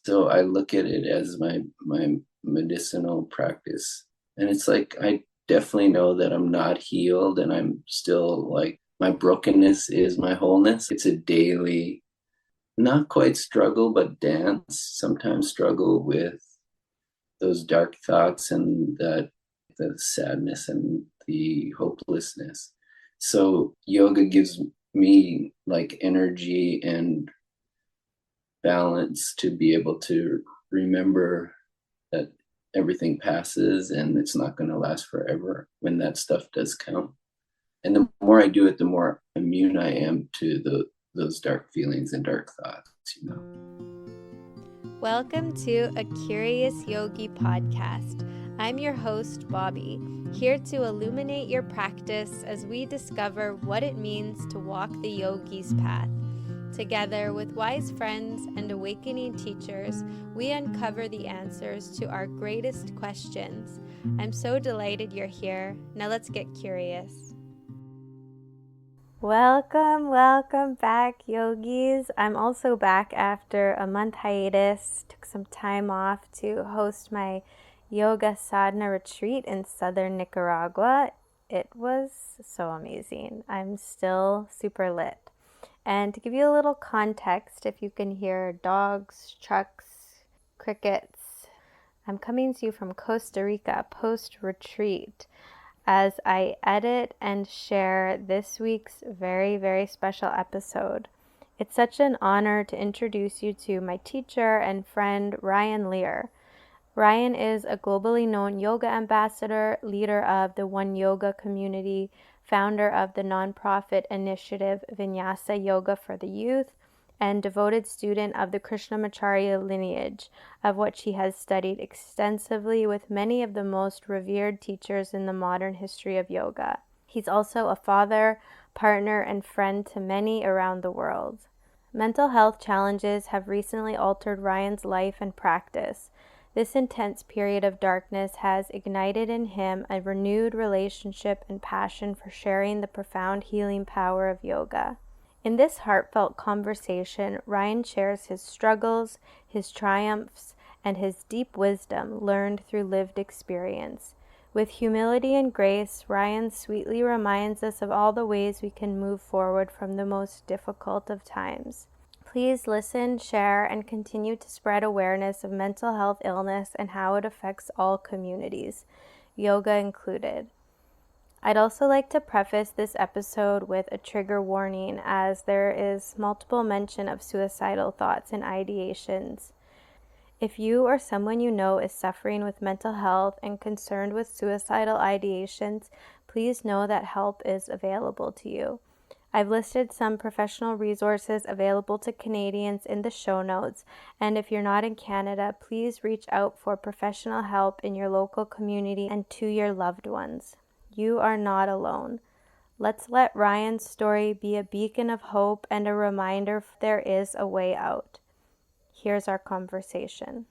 So I look at it as my medicinal practice. And it's like I definitely know that I'm not healed and I'm still like my brokenness is my wholeness. It's a daily, not quite struggle, but dance, sometimes struggle with those dark thoughts and the sadness and the hopelessness. So yoga gives me like energy and balance to be able to remember that everything passes and it's not going to last forever when that stuff does come. And the more I do it, the more immune I am to those dark feelings and dark thoughts, you know. Welcome to a Curious Yogi podcast. I'm your host, Bobby, here to illuminate your practice as we discover what it means to walk the yogi's path. Together with wise friends and awakening teachers, we uncover the answers to our greatest questions. I'm so delighted you're here. Now let's get curious. Welcome back, yogis. I'm also back after a month hiatus. Took some time off to host my yoga sadhana retreat in southern Nicaragua. It was so amazing. I'm still super lit. And to give you a little context, if you can hear dogs, trucks, crickets, I'm coming to you from Costa Rica post-retreat as I edit and share this week's very, very special episode. It's such an honor to introduce you to my teacher and friend, Ryan Leier. Ryan is a globally known yoga ambassador, leader of the One Yoga community, founder of the nonprofit initiative Vinyasa Yoga for the youth, and devoted student of the Krishnamacharya lineage, of which he has studied extensively with many of the most revered teachers in the modern history of yoga. He's also a father, partner, and friend to many around the world. Mental health challenges have recently altered Ryan's life and practice. This intense period of darkness has ignited in him a renewed relationship and passion for sharing the profound healing power of yoga. In this heartfelt conversation, Ryan shares his struggles, his triumphs, and his deep wisdom learned through lived experience. With humility and grace, Ryan sweetly reminds us of all the ways we can move forward from the most difficult of times. Please listen, share, and continue to spread awareness of mental health illness and how it affects all communities, yoga included. I'd also like to preface this episode with a trigger warning, as there is multiple mention of suicidal thoughts and ideations. If you or someone you know is suffering with mental health and concerned with suicidal ideations, please know that help is available to you. I've listed some professional resources available to Canadians in the show notes, and if you're not in Canada, please reach out for professional help in your local community and to your loved ones. You are not alone. Let's let Ryan's story be a beacon of hope and a reminder there is a way out. Here's our conversation.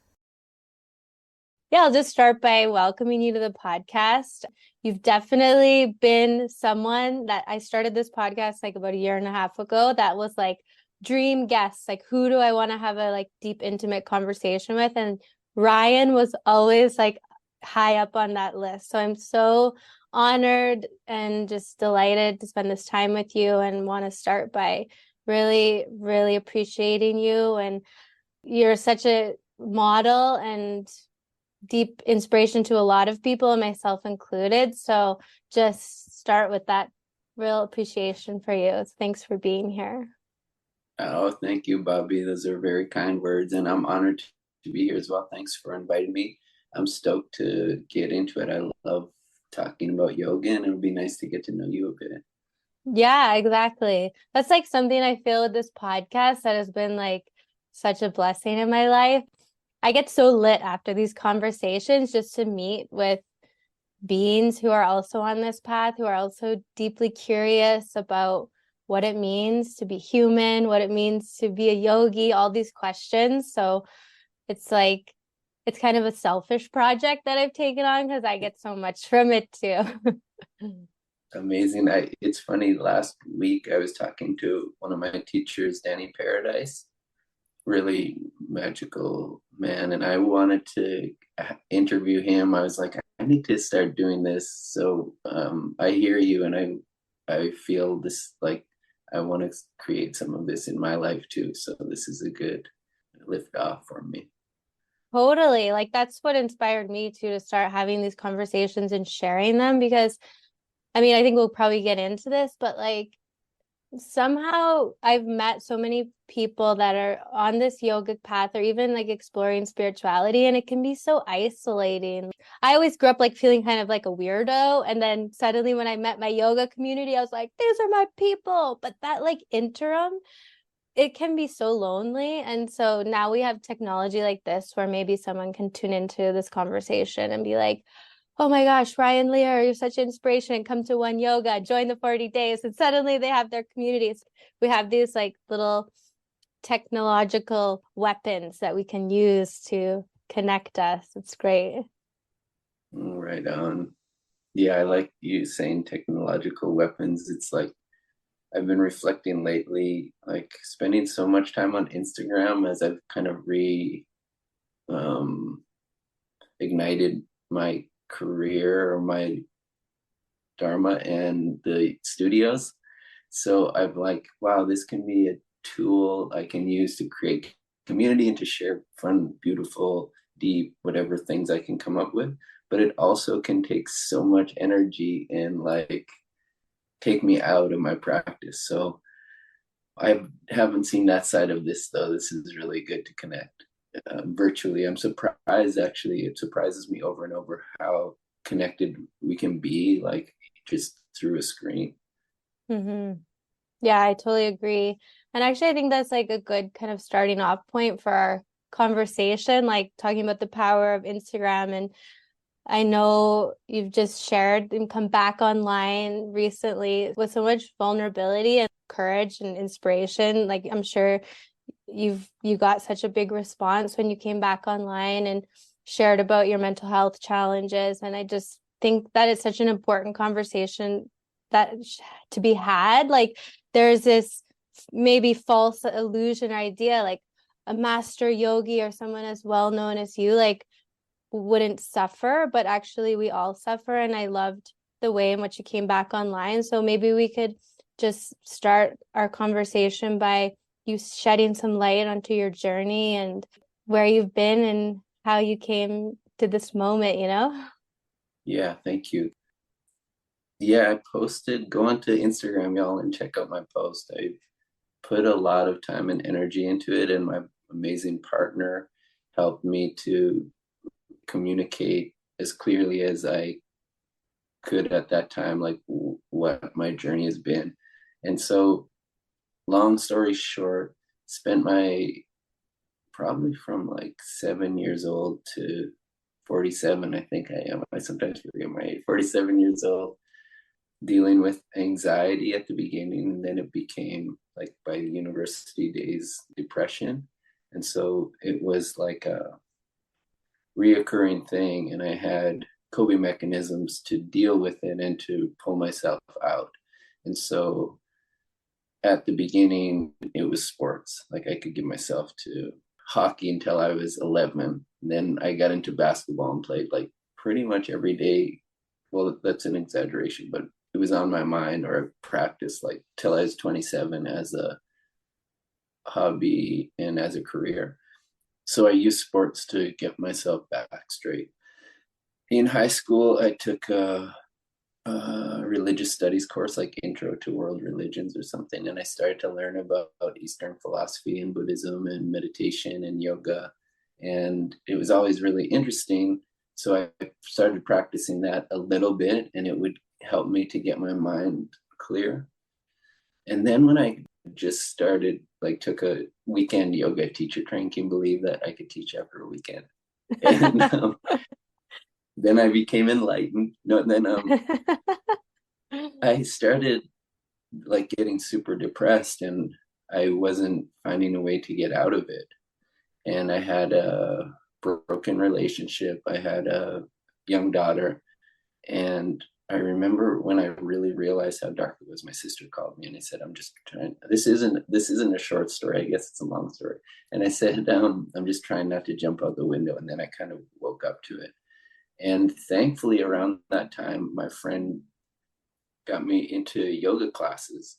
Yeah, I'll just start by welcoming you to the podcast. You've definitely been someone that I started this podcast like about a year and a half ago that was like dream guests, like who do I want to have a like deep, intimate conversation with? And Ryan was always like high up on that list. So I'm so honored and just delighted to spend this time with you, and want to start by really, really appreciating you. And you're such a model and deep inspiration to a lot of people, and myself included. So just start with that real appreciation for you. Thanks for being here. Oh, thank you, Bobby. Those are very kind words, and I'm honored to be here as well. Thanks for inviting me. I'm stoked to get into it. I love talking about yoga, and it would be nice to get to know you a bit. Yeah, exactly. That's like something I feel with this podcast that has been like such a blessing in my life. I get so lit after these conversations just to meet with beings who are also on this path, who are also deeply curious about what it means to be human, what it means to be a yogi, all these questions. So it's like, it's kind of a selfish project that I've taken on because I get so much from it too. Amazing. It's funny, last week I was talking to one of my teachers, Danny Paradise, really magical man, and I wanted to interview him. I was like, I need to start doing this. So I hear you, and I feel this like I want to create some of this in my life too. So this is a good lift off for me. Totally. Like that's what inspired me to start having these conversations and sharing them because I mean, I think we'll probably get into this, but like somehow I've met so many people that are on this yogic path or even like exploring spirituality, and it can be so isolating. I always grew up like feeling kind of like a weirdo, and then suddenly when I met my yoga community, I was like, these are my people. But that like interim, it can be so lonely. And so now we have technology like this where maybe someone can tune into this conversation and be like, oh my gosh, Ryan Leier, you're such inspiration. Come to One Yoga, join the 40 days. And suddenly they have their communities. We have these like little technological weapons that we can use to connect us. It's great. Right on. Yeah, I like you saying technological weapons. It's like I've been reflecting lately, like spending so much time on Instagram as I've kind of um, ignited my career or my dharma and the studios. So I'm like, wow, this can be a tool I can use to create community and to share fun, beautiful, deep, whatever things I can come up with. But it also can take so much energy and like take me out of my practice. So I haven't seen that side of this though. This is really good to connect virtually. I'm surprised, actually. It surprises me over and over how connected we can be, like just through a screen. Mm-hmm. Yeah, I totally agree. And actually, I think that's like a good kind of starting off point for our conversation, like talking about the power of Instagram. And I know you've just shared and come back online recently with so much vulnerability and courage and inspiration. Like I'm sure you got such a big response when you came back online and shared about your mental health challenges. And I just think that is such an important conversation that to be had. Like there's this maybe false illusion or idea, like a master yogi or someone as well known as you, like wouldn't suffer, but actually we all suffer. And I loved the way in which you came back online. So maybe we could just start our conversation by you shedding some light onto your journey and where you've been and how you came to this moment, you know? Yeah, thank you. Yeah, I posted, go onto Instagram, y'all, and check out my post. I put a lot of time and energy into it, and my amazing partner helped me to communicate as clearly as I could at that time, like what my journey has been. And so, long story short, spent my probably from like 7 years old to 47, I think I am. I sometimes forget my age, 47 years old, dealing with anxiety at the beginning. And then it became like by the university days, depression. And so it was like a reoccurring thing. And I had coping mechanisms to deal with it and to pull myself out. And so at the beginning, it was sports. Like I could give myself to hockey until I was 11. Then I got into basketball and played like pretty much every day. Well, that's an exaggeration, but it was on my mind, or I practiced like till I was 27 as a hobby and as a career. So I used sports to get myself back straight. In high school, I took a religious studies course, like Intro to World Religions or something, and I started to learn about Eastern philosophy and Buddhism and meditation and yoga, and it was always really interesting. So I started practicing that a little bit, and it would help me to get my mind clear. And then when I just started, like, took a weekend yoga teacher training, can you believe that I could teach after a weekend? And then I became enlightened. No, then I started like getting super depressed, and I wasn't finding a way to get out of it. And I had a broken relationship. I had a young daughter, and I remember when I really realized how dark it was, my sister called me and I said, I'm just trying, this isn't a short story. I guess it's a long story. And I said, I'm just trying not to jump out the window. And then I kind of woke up to it. And thankfully around that time, my friend got me into yoga classes.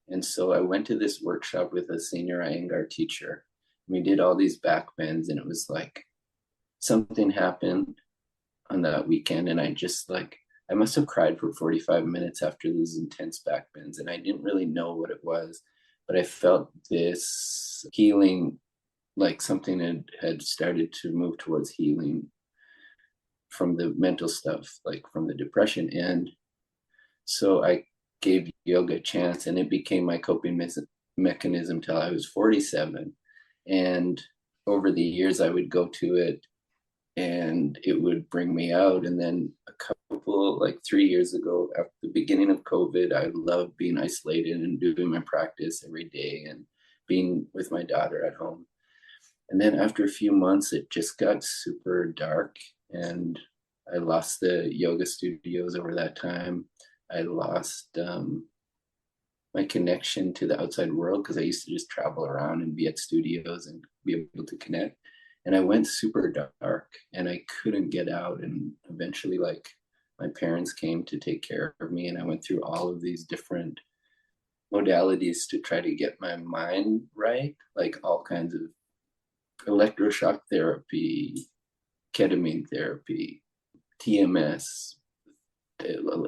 And so I went to this workshop with a senior Iyengar teacher. We did all these back bends, and it was like something happened on that weekend. And I must have cried for 45 minutes after these intense back bends. And I didn't really know what it was, but I felt this healing, like something had started to move towards healing from the mental stuff, like from the depression. And so I gave yoga a chance, and it became my coping mechanism till I was 47. And over the years, I would go to it and it would bring me out. And then like 3 years ago, at the beginning of COVID, I loved being isolated and doing my practice every day and being with my daughter at home. And then after a few months, it just got super dark, and I lost the yoga studios over that time. I lost my connection to the outside world because I used to just travel around and be at studios and be able to connect. And I went super dark and I couldn't get out. And eventually, like, my parents came to take care of me, and I went through all of these different modalities to try to get my mind right, like all kinds of electroshock therapy, ketamine therapy, TMS,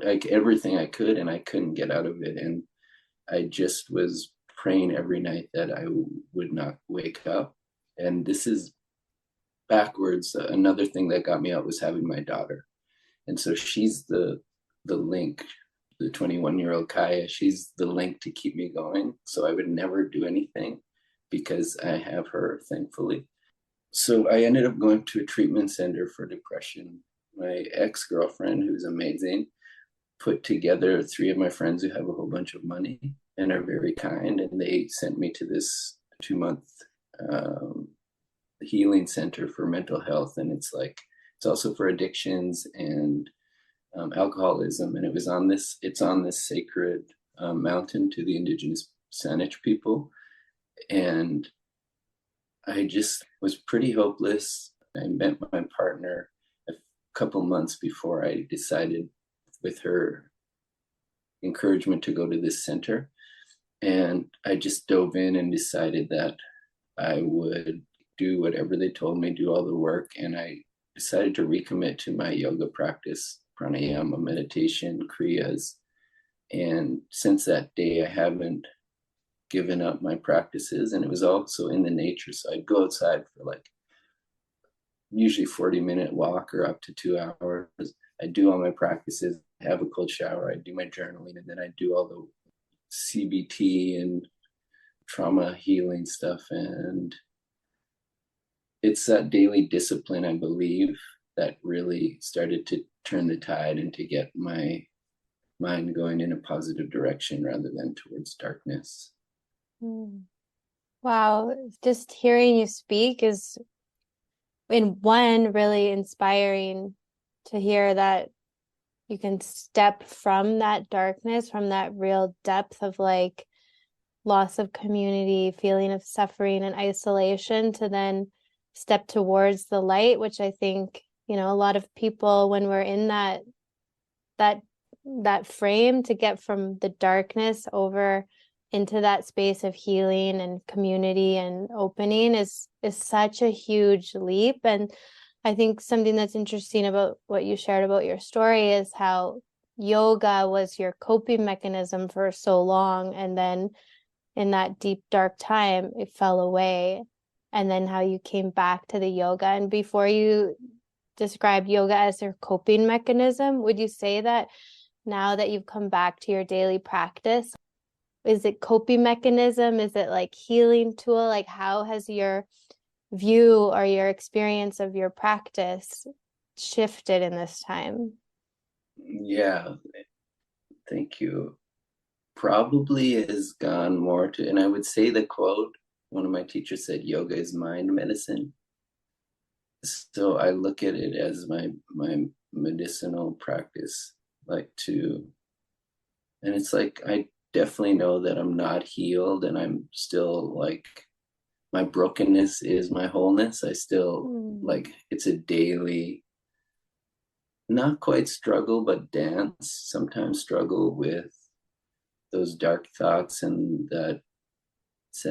like everything I could, and I couldn't get out of it. And I just was praying every night that I would not wake up. And this is backwards. Another thing that got me out was having my daughter. And so she's the link, the 21-year-old Kaya, she's the link to keep me going. So I would never do anything because I have her, thankfully. So I ended up going to a treatment center for depression. My ex-girlfriend, who's amazing, put together 3 of my friends who have a whole bunch of money and are very kind, and they sent me to this 2-month healing center for mental health. And it's also for addictions and alcoholism. And it's on this sacred mountain to the indigenous Saanich people. And I just was pretty hopeless. I met my partner a couple months before I decided, with her encouragement, to go to this center. And I just dove in and decided that I would do whatever they told me, do all the work. And I decided to recommit to my yoga practice, pranayama, meditation, kriyas. And since that day, I haven't given up my practices. And it was also in the nature. So I'd go outside for like usually 40-minute walk or up to 2 hours. I do all my practices, have a cold shower, I do my journaling, and then I do all the CBT and trauma healing stuff. And it's that daily discipline, I believe, that really started to turn the tide and to get my mind going in a positive direction rather than towards darkness. Wow. Just hearing you speak is, in one, really inspiring to hear that you can step from that darkness, from that real depth of like loss of community, feeling of suffering and isolation, to then step towards the light, which I think, a lot of people, when we're in that frame, to get from the darkness over into that space of healing and community and opening is such a huge leap. And I think something that's interesting about what you shared about your story is how yoga was your coping mechanism for so long, and then in that deep dark time it fell away, and then how you came back to the yoga. And before you described yoga as your coping mechanism, would you say that now that you've come back to your daily practice, is it coping mechanism? Is it like healing tool? Like, how has your view or your experience of your practice shifted in this time? Yeah, thank you. Probably has gone more to, and I would say the quote, one of my teachers said, yoga is mind medicine. So I look at it as my medicinal practice, like to, and it's like I definitely know that I'm not healed, and I'm still like my brokenness is my wholeness. I still like it's a daily, not quite struggle, but dance. Sometimes struggle with those dark thoughts and that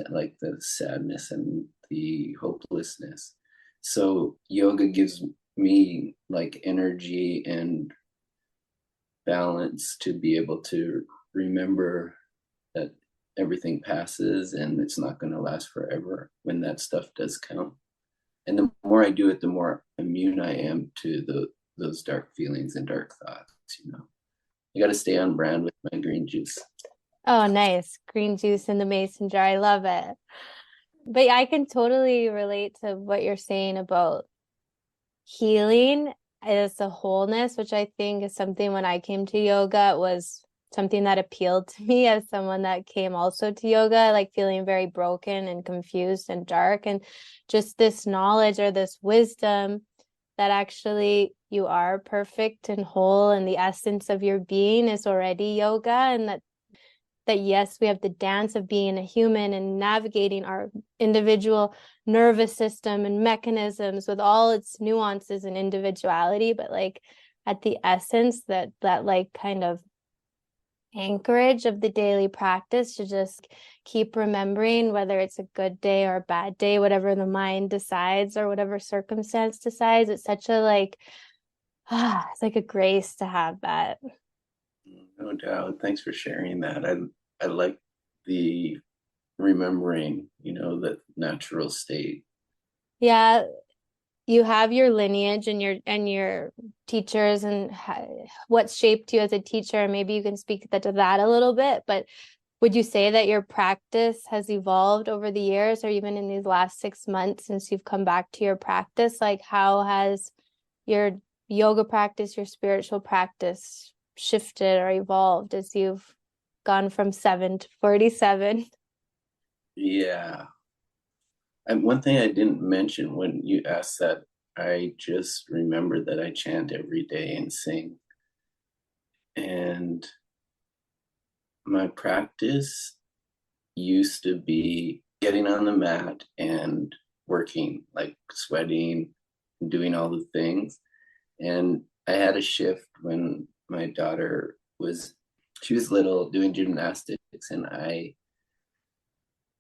like the sadness and the hopelessness. So yoga gives me like energy and balance to be able to remember that everything passes and it's not going to last forever when that stuff does come. And the more I do it, the more immune I am to those dark feelings and dark thoughts. You got to stay on brand with my green juice. Oh, nice. Green juice in the mason jar. I love it. But yeah, I can totally relate to what you're saying about healing as a wholeness, which I think is something when I came to yoga, it was something that appealed to me as someone that came also to yoga, like feeling very broken and confused and dark. And just this knowledge or this wisdom that actually you are perfect and whole and the essence of your being is already yoga, and that yes, we have the dance of being a human and navigating our individual nervous system and mechanisms with all its nuances and individuality, but like at the essence that like kind of anchorage of the daily practice to just keep remembering, whether it's a good day or a bad day, whatever the mind decides or whatever circumstance decides. It's such a like it's like a grace to have that. No doubt. Thanks for sharing that. I like the remembering, that natural state. Yeah, you have your lineage and your teachers and what shaped you as a teacher. And maybe you can speak to that a little bit, but would you say that your practice has evolved over the years, or even in these last 6 months since you've come back to your practice? Like, how has your yoga practice, your spiritual practice shifted or evolved as you've gone from 7 to 47? Yeah. And one thing I didn't mention when you asked that, I just remembered that I chant every day and sing. And my practice used to be getting on the mat and working, like sweating, doing all the things. And I had a shift when my daughter she was little, doing gymnastics, and I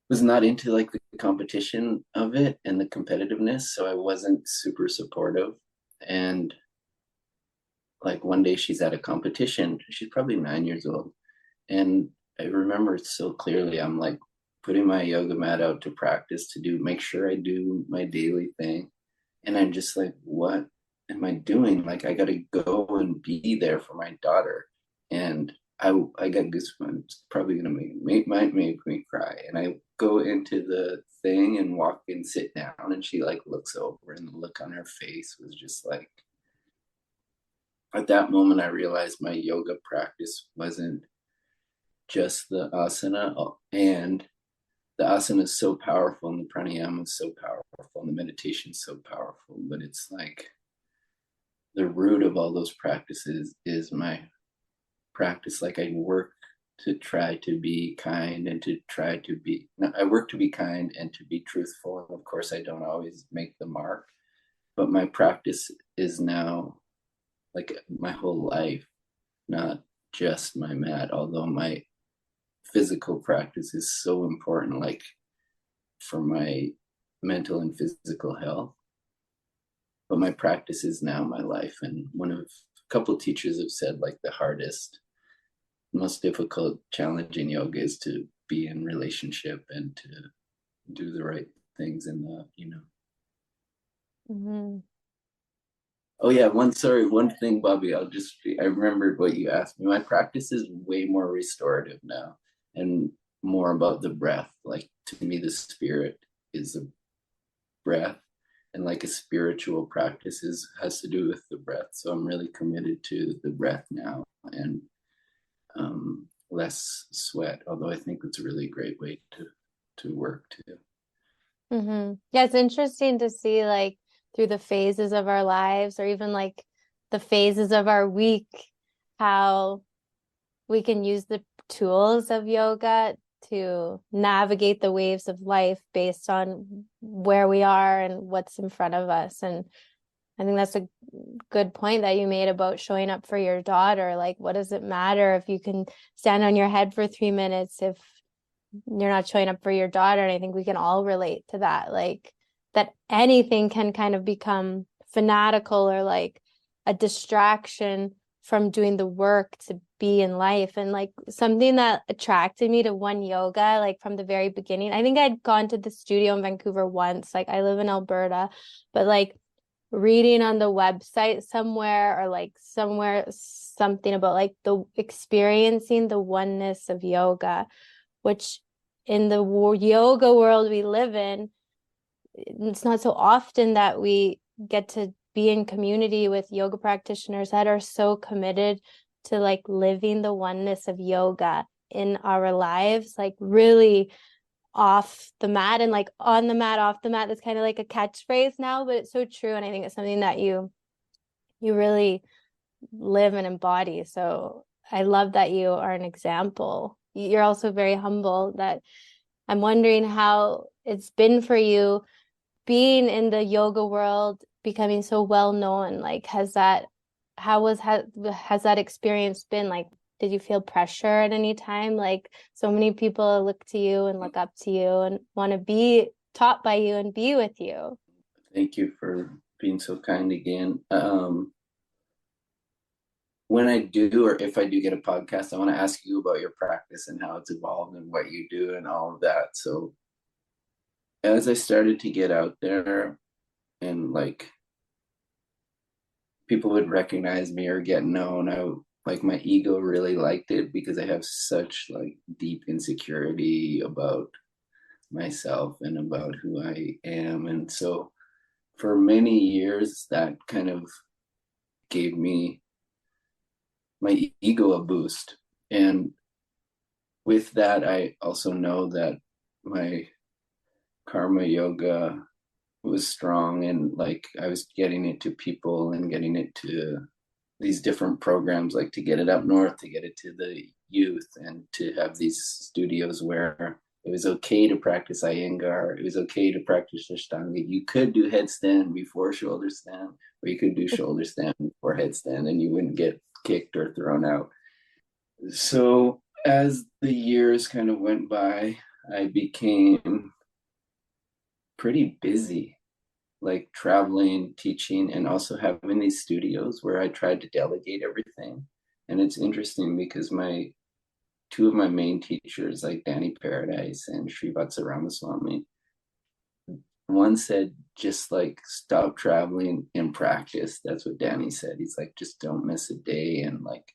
was not into like the competition of it and the competitiveness, so I wasn't super supportive. And like one day she's at a competition, she's probably 9 years old, and I remember it so clearly. I'm like putting my yoga mat out to practice to make sure I do my daily thing, and I'm just like, what am I doing? Like I got to go and be there for my daughter. And I got goosebumps. Probably gonna might make me cry. And I go into the thing and walk and sit down, and she like looks over, and the look on her face was just like. At that moment, I realized my yoga practice wasn't just the asana, and the asana is so powerful, and the pranayama is so powerful, and the meditation is so powerful. But it's like the root of all those practices is my practice. Like I work to try to be kind and to try to be, no, I work to be kind and to be truthful. And of course, I don't always make the mark, but my practice is now like my whole life, not just my mat, although my physical practice is so important, like for my mental and physical health. But my practice is now my life. And a couple of teachers have said like the hardest, most difficult challenge in yoga is to be in relationship and to do the right things in the. Mm-hmm. Oh yeah, one thing, Bobby. I remembered what you asked me. My practice is way more restorative now and more about the breath. Like to me, the spirit is the breath, and like a spiritual practice has to do with the breath. So I'm really committed to the breath now, and less sweat. Although I think it's a really great way to work too. Mm-hmm. Yeah, it's interesting to see like through the phases of our lives, or even like the phases of our week, how we can use the tools of yoga to navigate the waves of life based on where we are and what's in front of us. And I think that's a good point that you made about showing up for your daughter. Like, what does it matter if you can stand on your head for 3 minutes if you're not showing up for your daughter? And I think we can all relate to that, like that anything can kind of become fanatical or like a distraction from doing the work to be in life. And like something that attracted me to One Yoga, like from the very beginning, I think I'd gone to the studio in Vancouver once. Like I live in Alberta, but like reading on the website somewhere or like somewhere something about like the experiencing the oneness of yoga, which in the yoga world we live in, it's not so often that we get to be in community with yoga practitioners that are so committed to like living the oneness of yoga in our lives, like really off the mat and like on the mat, off the mat. That's kind of like a catchphrase now, but it's so true. And I think it's something that you really live and embody. So I love that you are an example. You're also very humble. That I'm wondering how it's been for you being in the yoga world, becoming so well known. Like, has that experience been? Like, did you feel pressure at any time? Like, so many people look to you and look up to you and want to be taught by you and be with you. Thank you for being so kind again. When I do, or if I do get a podcast, I want to ask you about your practice and how it's evolved and what you do and all of that. So as I started to get out there and like people would recognize me or get known, I like my ego really liked it because I have such like deep insecurity about myself and about who I am. And so for many years that kind of gave me my ego a boost. And with that, I also know that my karma yoga was strong and like I was getting it to people and getting it to these different programs, like to get it up north, to get it to the youth, and to have these studios where it was okay to practice Iyengar. It was okay to practice Ashtanga. You could do headstand before shoulder stand, or you could do shoulder stand before headstand, and you wouldn't get kicked or thrown out. So as the years kind of went by, I became pretty busy, like traveling, teaching, and also having these studios where I tried to delegate everything. And it's interesting because my two of my main teachers, like Danny Paradise and Srivatsa Ramaswamy, one said, just like stop traveling and practice. That's what Danny said. He's like, just don't miss a day and like,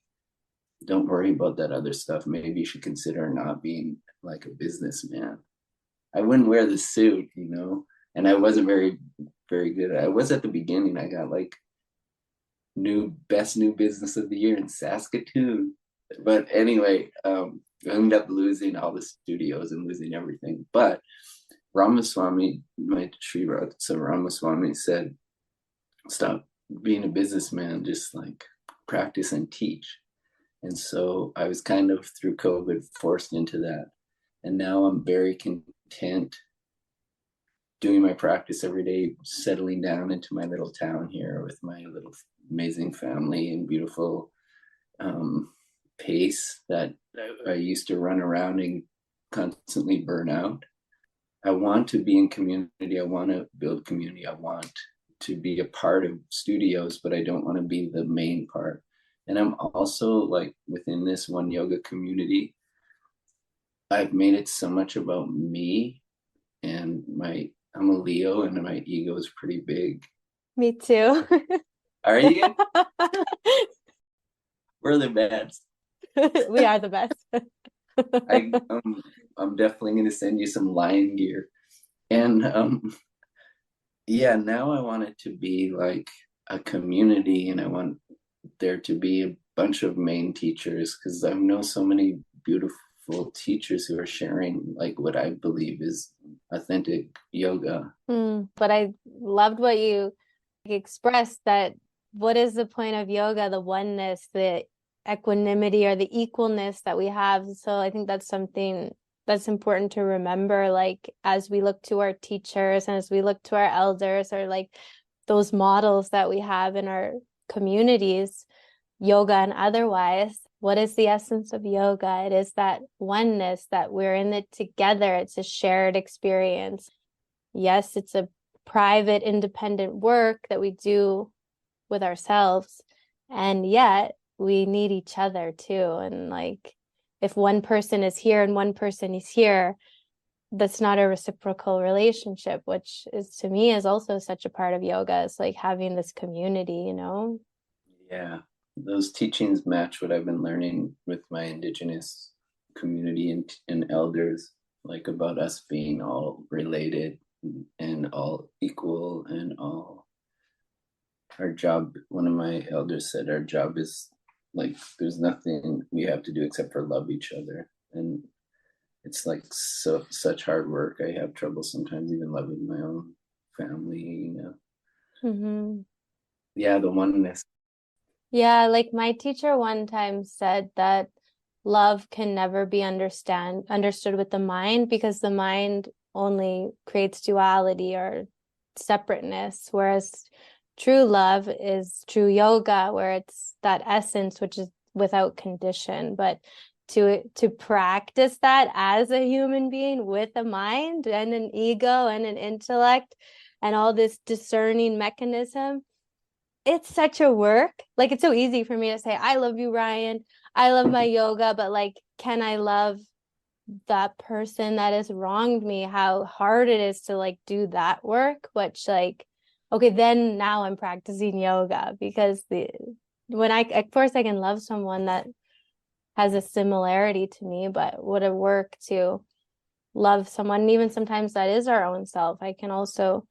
don't worry about that other stuff. Maybe you should consider not being like a businessman. I wouldn't wear the suit, you know, and I wasn't very good. I was at the beginning. I got like best new business of the year in Saskatoon. But anyway, I ended up losing all the studios and losing everything. But Ramaswamy, my Srivatsa Ramaswamy said, stop being a businessman, just like practice and teach. And so I was kind of through COVID forced into that. And now I'm very content doing my practice every day, settling down into my little town here with my little amazing family and beautiful pace that I used to run around and constantly burn out. I want to be in community. I want to build community. I want to be a part of studios, but I don't want to be the main part. And I'm also like within this One Yoga community, I've made it so much about me and I'm a Leo and my ego is pretty big. Me too. Are you? We're the best. We are the best. I'm definitely going to send you some lion gear. And yeah, now I want it to be like a community and I want there to be a bunch of main teachers because I know so many beautiful teachers who are sharing like what I believe is authentic yoga. But I loved what you expressed, that what is the point of yoga, the oneness, that equanimity or the equalness that we have. So I think that's something that's important to remember, like as we look to our teachers and as we look to our elders, or like those models that we have in our communities, yoga and otherwise. What is the essence of yoga? It is that oneness, that we're in it together. It's a shared experience. Yes, it's a private, independent work that we do with ourselves, and yet we need each other too. And like, if one person is here and one person is here, that's not a reciprocal relationship, which is, to me, is also such a part of yoga. It's like having this community, you know? Yeah, those teachings match what I've been learning with my indigenous community and elders, like about us being all related and all equal and all our job. One of my elders said our job is like there's nothing we have to do except for love each other. And it's like such hard work. I have trouble sometimes even loving my own family, you know. Mm-hmm. Yeah, the oneness. Yeah, like my teacher one time said that love can never be understood with the mind, because the mind only creates duality or separateness, whereas true love is true yoga, where it's that essence which is without condition. But to practice that as a human being with a mind and an ego and an intellect and all this discerning mechanism, it's such a work. Like, it's so easy for me to say, I love you, Ryan. I love my yoga, but like, can I love that person that has wronged me? How hard it is to like do that work, which like, okay, then now I'm practicing yoga, because when of course I can love someone that has a similarity to me, but what a work to love someone, and even sometimes that is our own self. I can also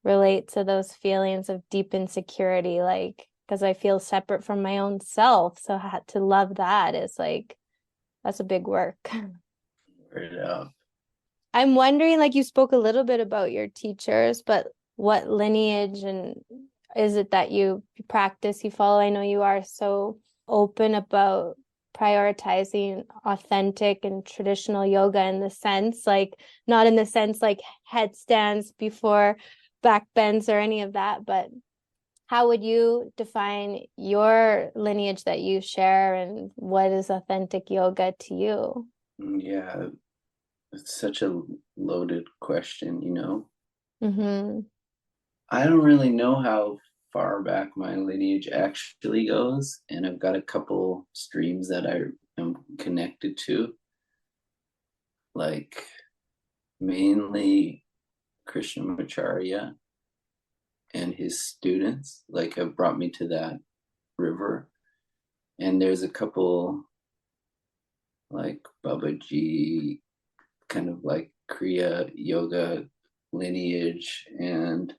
relate to those feelings of deep insecurity, like, because I feel separate from my own self. So to love that is like, that's a big work. Word up. I'm wondering, like, you spoke a little bit about your teachers, but what lineage and is it that you practice, you follow? I know you are so open about prioritizing authentic and traditional yoga, in the sense, like, not in the sense like headstands before back bends or any of that, but how would you define your lineage that you share, and what is authentic yoga to you? Yeah, it's such a loaded question, you know. Mm-hmm. I don't really know how far back my lineage actually goes, and I've got a couple streams that I am connected to, like mainly Krishnamacharya and his students, like have brought me to that river. And there's a couple like Babaji, kind of like Kriya yoga lineage, and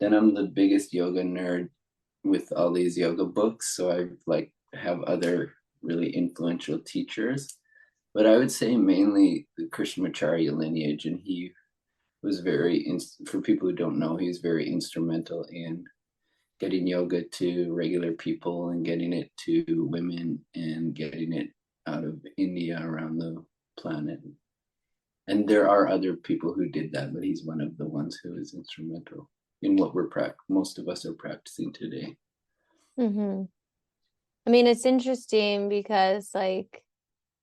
then I'm the biggest yoga nerd with all these yoga books, so I like have other really influential teachers. But I would say mainly the Krishnamacharya lineage, and he was for people who don't know, he was very instrumental in getting yoga to regular people and getting it to women and getting it out of India around the planet. And there are other people who did that, but he's one of the ones who is instrumental in what most of us are practicing today. Mm-hmm. I mean, it's interesting because like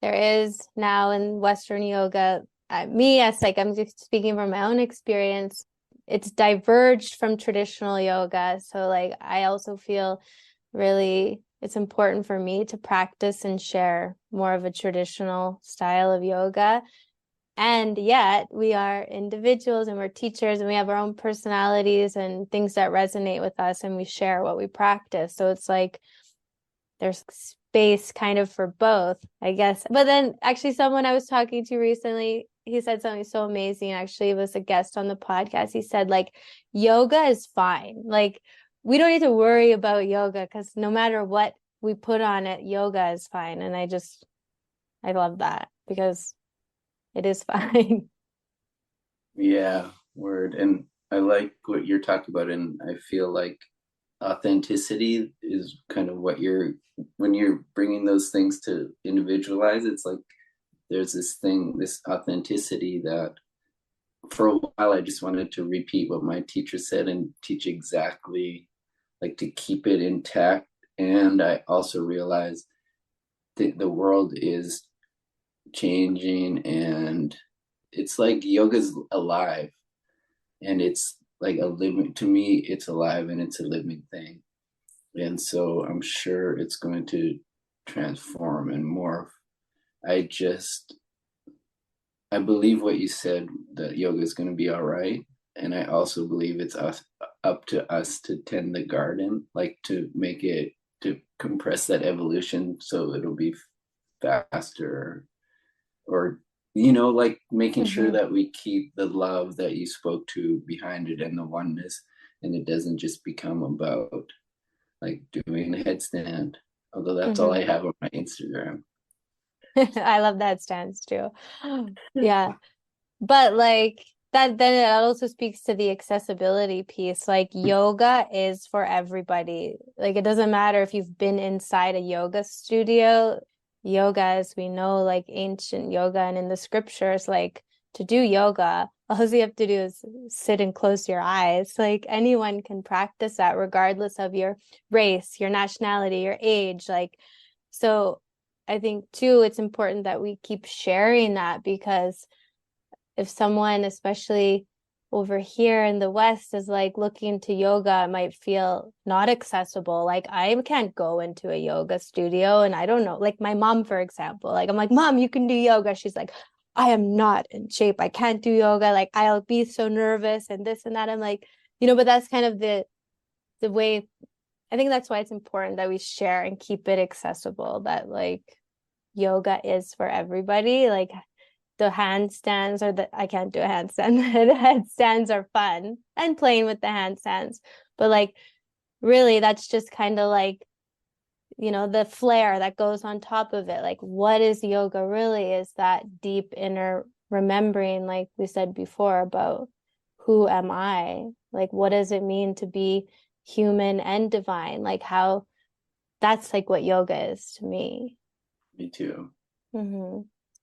there is now in Western yoga, as like I'm just speaking from my own experience, it's diverged from traditional yoga. So like I also feel really it's important for me to practice and share more of a traditional style of yoga. And yet we are individuals and we're teachers and we have our own personalities and things that resonate with us, and we share what we practice. So it's like there's space kind of for both, I guess. But then actually someone I was talking to recently, he said something so amazing. Actually, it was a guest on the podcast. He said, like, yoga is fine. Like, we don't need to worry about yoga because no matter what we put on it, yoga is fine. And I love that because it is fine. Yeah, word. And I like what you're talking about, and I feel like authenticity is kind of what when you're bringing those things to individualize, it's like there's this thing, this authenticity that for a while I just wanted to repeat what my teacher said and teach exactly, like to keep it intact. And I also realized that the world is changing, and it's like yoga's alive, and it's like a living, to me it's alive and it's a living thing. And so I'm sure it's going to transform and morph. I just, I believe what you said, that yoga is going to be all right. And I also believe it's up to us to tend the garden, like to make it, to compress that evolution so it'll be faster, or, like making sure Mm-hmm. that we keep the love that you spoke to behind it and the oneness. And it doesn't just become about like doing a headstand, although that's all I Mm-hmm. have on my Instagram. I love that stance too. Yeah. But like that, then it also speaks to the accessibility piece. Like yoga is for everybody. Like it doesn't matter if you've been inside a yoga studio. Yoga, as we know, like ancient yoga and in the scriptures, like to do yoga, all you have to do is sit and close your eyes. Like anyone can practice that regardless of your race, your nationality, your age. Like, so I think too, it's important that we keep sharing that, because if someone, especially over here in the West, is like looking to yoga, it might feel not accessible. Like I can't go into a yoga studio and I don't know, like my mom, for example, like I'm like, Mom, you can do yoga. She's like, I am not in shape. I can't do yoga. Like I'll be so nervous and this and that. I'm like, but that's kind of the way. I think that's why it's important that we share and keep it accessible, that like yoga is for everybody. Like the handstands, or I can't do a handstand. The headstands are fun and playing with the handstands, but like really that's just kind of like, the flair that goes on top of it. Like what is yoga really is that deep inner remembering, like we said before, about who am I? Like what does it mean to be human and divine? Like how, that's like what yoga is to me. Me too. Mm-hmm.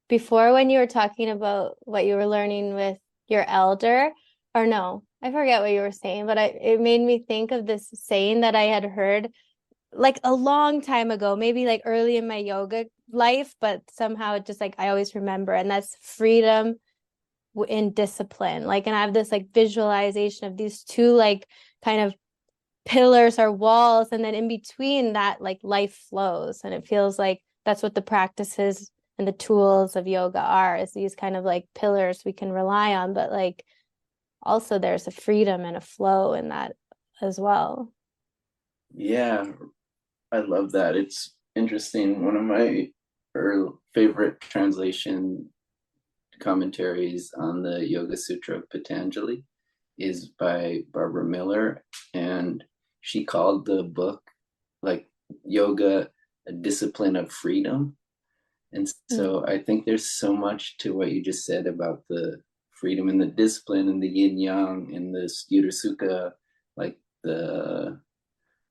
Before, when you were talking about what you were learning with your elder, or no, I forget what you were saying, but it made me think of this saying that I had heard like a long time ago, maybe like early in my yoga life, but somehow it just like I always remember, and that's freedom in discipline. Like, and I have this like visualization of these two like kind of pillars or walls, and then in between that like life flows, and it feels like that's what the practices and the tools of yoga are, is these kind of like pillars we can rely on, but like also there's a freedom and a flow in that as well. Yeah, I love that. It's interesting. One of my favorite translation commentaries on the Yoga Sutra of Patanjali is by Barbara Miller, and she called the book like yoga a discipline of freedom. And Mm. so I think there's so much to what you just said about the freedom and the discipline and the yin yang and the Sutta Sukha, like the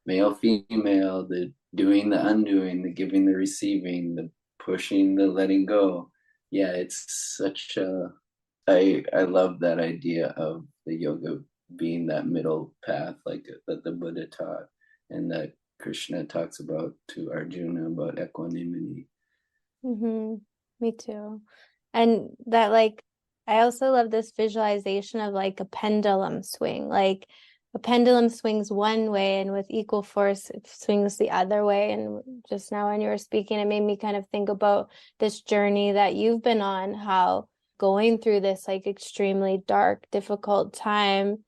male female, the doing the undoing, the giving the receiving, the pushing the letting go. Yeah, it's such a, I love that idea of the yoga being that middle path, like that the Buddha taught, and that Krishna talks about to Arjuna about equanimity. Mm-hmm. Me too. And that like I also love this visualization of like a pendulum swing. Like a pendulum swings one way and with equal force it swings the other way. And just now when you were speaking, it made me kind of think about this journey that you've been on, how going through this like extremely dark, difficult time,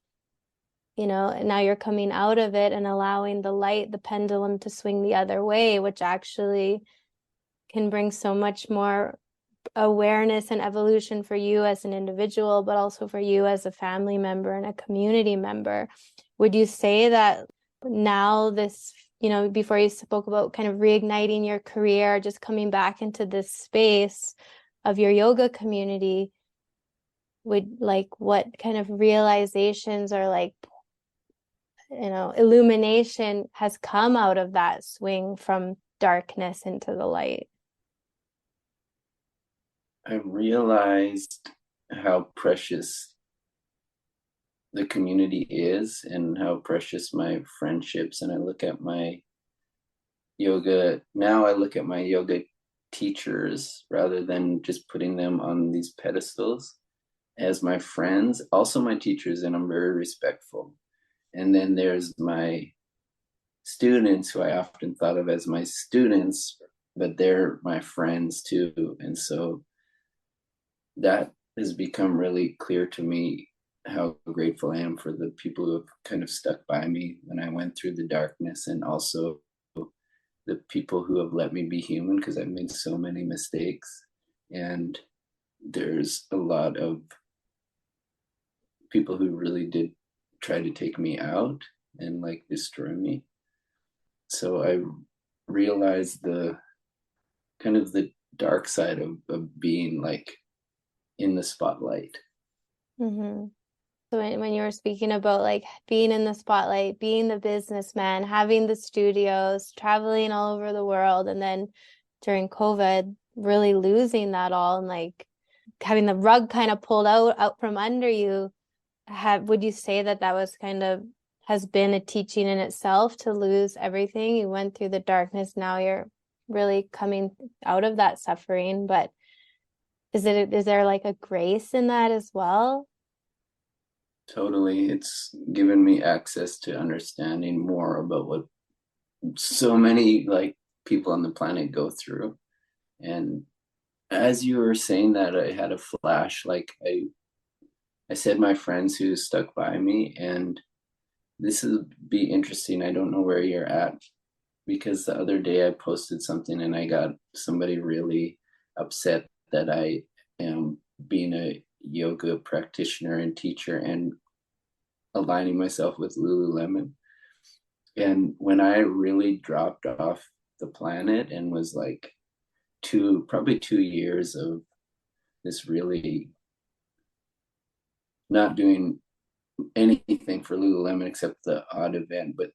and now you're coming out of it and allowing the light, the pendulum to swing the other way, which actually can bring so much more awareness and evolution for you as an individual, but also for you as a family member and a community member. Would you say that now this, before you spoke about kind of reigniting your career, just coming back into this space of your yoga community, would like what kind of realizations or like illumination has come out of that swing from darkness into the light? I realized how precious the community is and how precious my friendships. And I look at my yoga teachers rather than just putting them on these pedestals as my friends, also my teachers, and I'm very respectful. And then there's my students who I often thought of as my students, but they're my friends too. And so that has become really clear to me how grateful I am for the people who have kind of stuck by me when I went through the darkness, and also the people who have let me be human, because I've made so many mistakes. And there's a lot of people who really did try to take me out and like destroy me. So I realized the kind of the dark side of being like in the spotlight. Mm-hmm. So when you were speaking about like being in the spotlight, being the businessman, having the studios, traveling all over the world, and then during COVID, really losing that all and like having the rug kind of pulled out from under you, would you say that was kind of has been a teaching in itself to lose everything? You went through the darkness, now you're really coming out of that suffering, but is there like a grace in that as well? Totally. It's given me access to understanding more about what so many like people on the planet go through. And as you were saying that, I had a flash. Like I said, my friends who stuck by me, and this would be interesting. I don't know where you're at, because the other day I posted something and I got somebody really upset that I am being a yoga practitioner and teacher and aligning myself with Lululemon. And when I really dropped off the planet and was like probably 2 years of this really not doing anything for Lululemon except the odd event, but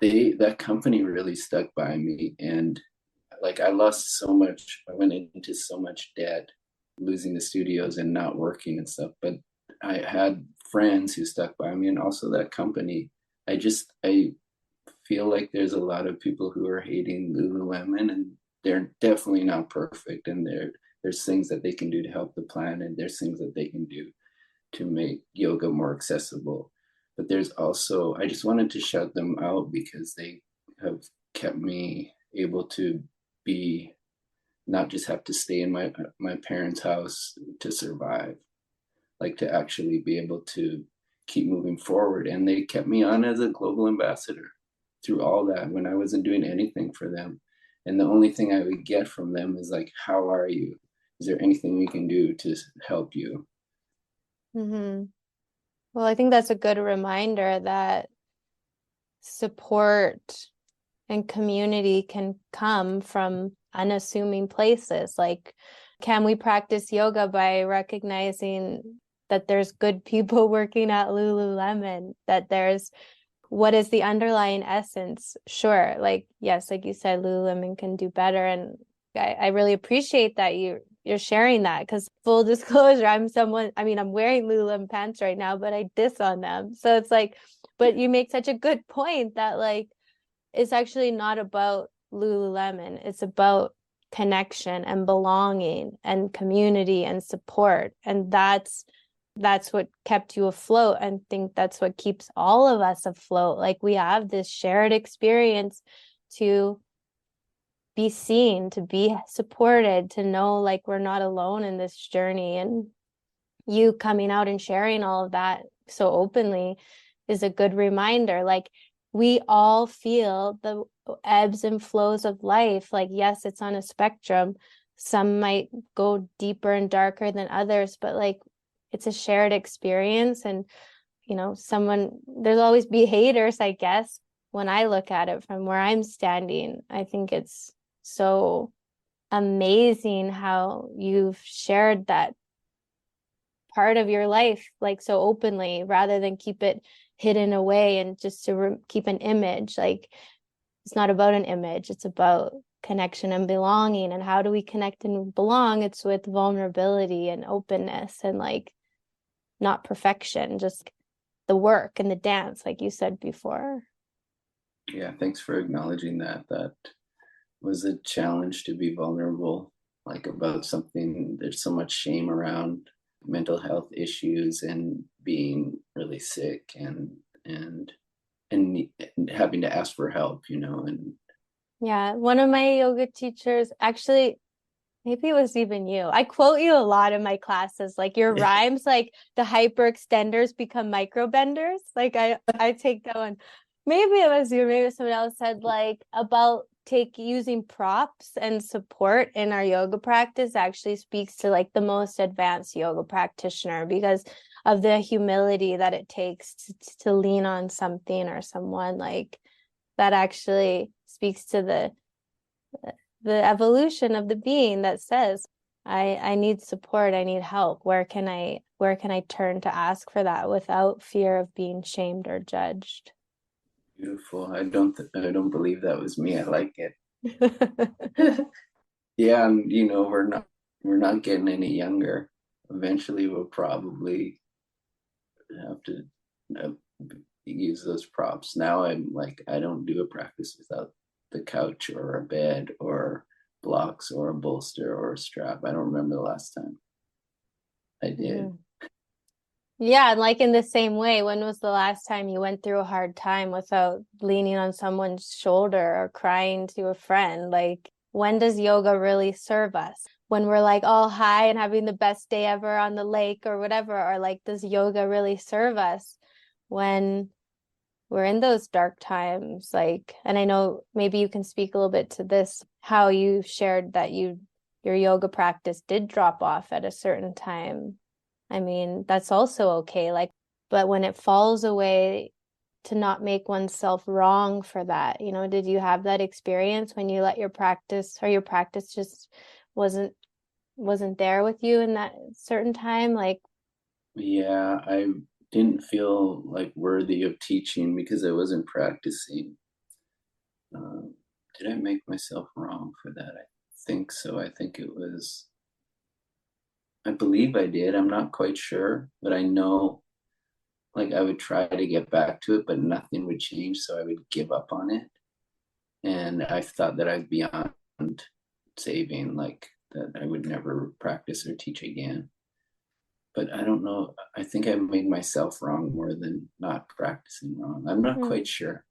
that company really stuck by me. And like I lost so much, I went into so much debt losing the studios and not working and stuff, but I had friends who stuck by me, and also that company. I feel like there's a lot of people who are hating Lululemon, and they're definitely not perfect, and there's things that they can do to help the planet, there's things that they can do to make yoga more accessible. But there's also, I just wanted to shout them out because they have kept me able to be, not just have to stay in my parents' house to survive, like to actually be able to keep moving forward. And they kept me on as a global ambassador through all that when I wasn't doing anything for them. And the only thing I would get from them is like, how are you? Is there anything we can do to help you? Mm-hmm. Well, I think that's a good reminder that support and community can come from unassuming places. Like, can we practice yoga by recognizing that there's good people working at Lululemon, that there's what is the underlying essence? Sure. Like, yes, like you said, Lululemon can do better. And I really appreciate that you're sharing that, because full disclosure, I'm wearing Lululemon pants right now, but I diss on them. So it's like, but you make such a good point that like, it's actually not about Lululemon. It's about connection and belonging and community and support. And that's what kept you afloat, and think that's what keeps all of us afloat. Like, we have this shared experience to be seen, to be supported, to know like we're not alone in this journey. And you coming out and sharing all of that so openly is a good reminder. Like, we all feel the ebbs and flows of life. Like, yes, it's on a spectrum. Some might go deeper and darker than others, but like, it's a shared experience. And there's always be haters, I guess. When I look at it from where I'm standing, I think it's so amazing how you've shared that part of your life like so openly, rather than keep it hidden away and just to keep an image. Like, it's not about an image, it's about connection and belonging. And how do we connect and belong? It's with vulnerability and openness, and like not perfection, just the work and the dance, like you said before. Yeah, thanks for acknowledging that. That was a challenge, to be vulnerable, like about something. There's so much shame around mental health issues and being really sick and and having to ask for help, and Yeah, one of my yoga teachers, actually, maybe it was even you. I quote you a lot in my classes. Like your rhymes, like the hyperextenders become microbenders. Like I take that one. Maybe it was you, maybe someone else said like about using props and support in our yoga practice actually speaks to like the most advanced yoga practitioner, because of the humility that it takes to lean on something or someone. Like that actually speaks to the evolution of the being that says, I need support, I need help. Where can I turn to ask for that without fear of being shamed or judged? beautiful. I don't believe that was me. I like it. Yeah, and we're not getting any younger. Eventually we'll probably have to uh, use those props. Now I'm like, I don't do a practice without the couch or a bed or blocks or a bolster or a strap. I don't remember the last time I did. Mhm. Yeah, and like in the same way, when was the last time you went through a hard time without leaning on someone's shoulder or crying to a friend? Like, when does yoga really serve us? When we're like all high and having the best day ever on the lake or whatever, or like, does yoga really serve us when we're in those dark times? Like, and I know maybe you can speak a little bit to this, how you shared that your yoga practice did drop off at a certain time. I mean, that's also okay. Like, but when it falls away, to not make oneself wrong for that. Did you have that experience when you let your practice, or your practice just wasn't there with you in that certain time? Like, Yeah, I didn't feel like worthy of teaching because I wasn't practicing. Um, did I make myself wrong for that? I think so. I think it was, I believe I did. I'm not quite sure, but I know like I would try to get back to it, but nothing would change. So I would give up on it. And I thought that I'd beyond saving, like that I would never practice or teach again. But I don't know. I think I made myself wrong more than not practicing wrong. I'm not quite sure.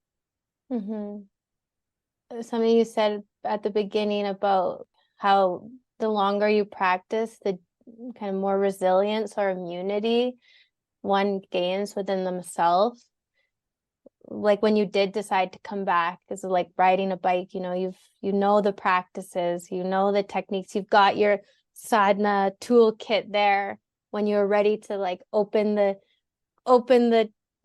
mm-hmm. Something you said at the beginning about how the longer you practice, the kind of more resilience or immunity one gains within themselves. Like when you did decide to come back, is like riding a bike, the practices, the techniques, you've got your sadhana toolkit there. When you're ready to like open the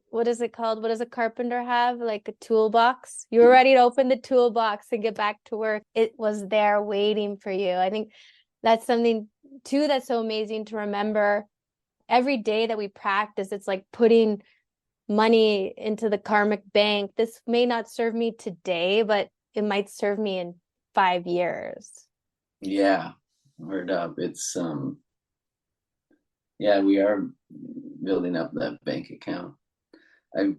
what is it called? What does a carpenter have? Like a toolbox. You were ready to open the toolbox and get back to work. It was there waiting for you. I think that's something too that's so amazing to remember. Every day that we practice, it's like putting money into the karmic bank. This may not serve me today, but it might serve me in 5 years. Yeah, word up. It's yeah, we are building up that bank account. I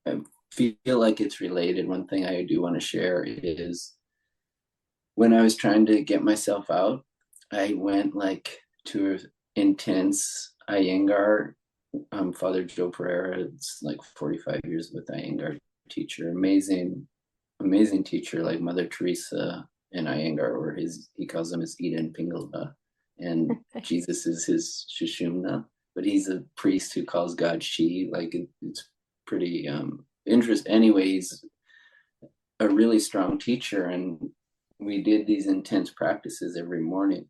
I feel like it's related. One thing I do want to share is when I was trying to get myself out, I went like to an intense Iyengar. Father Joe Pereira, it's like 45 years with Iyengar teacher. Amazing, amazing teacher, like Mother Teresa and Iyengar, or he calls him his Eden Pingala, and Jesus is his Shishumna, but he's a priest who calls God She. Like it's pretty interesting. Anyway, he's a really strong teacher, and we did these intense practices every morning.